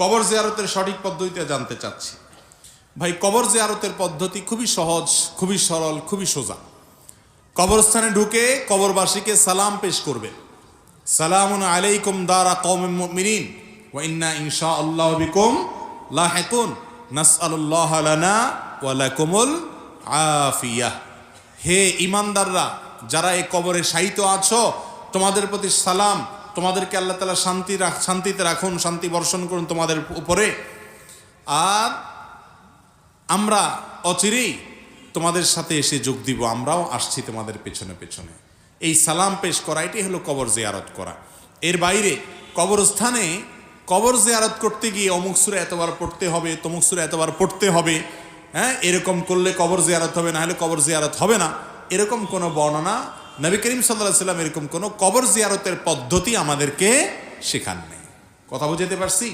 কবর জিয়ারতের সঠিক পদ্ধতিতে জানতে চাচ্ছি। ভাই, কবর জিয়ারতের পদ্ধতি খুবই সহজ, খুবই সরল, খুবই সোজা। কবরস্থানে ঢুকে কবরবাসীকে সালাম পেশ করবে। সালামুন আলাইকুম দারা কওমিন মুমিনিন ওয়া ইন্না ইনশাআল্লাহু বিকুম লাহিকুন নাসআলুল্লাহ লানা ওয়া লাকুমুল আফিয়াহ। হে ঈমানদাররা, যারা এই কবরে শায়িত আছো, তোমাদের প্রতি সালাম। তোমাদেরকে আল্লাহ তাআলা শান্তিতে রাখুন, শান্তি বর্ষণ করুন তোমাদের উপরে। আর আমরা অচিরেই তোমাদের সাথে এসে যোগ দিব, আমরাও আসছি তোমাদের পেছনে পেছনে। এই সালাম পেশ করা, এটাই হলো কবর জিয়ারত করা। এর বাইরে কবরস্থানে কবর জিয়ারত করতে গিয়ে অমুক সূরা এতবার পড়তে হবে, তমুক সূরা এতবার পড়তে হবে, হ্যাঁ, এরকম করলে কবর জিয়ারত হবে, না হলে কবর জিয়ারত হবে না, এরকম কোনো বর্ণনা নবী করিম সাল্লাল্লাহু আলাইহি ওয়াসাল্লাম এরকম কোনো কবর জিয়ারতের পদ্ধতি আমাদেরকে শেখান নেই। কথা বুঝাতে পারছি?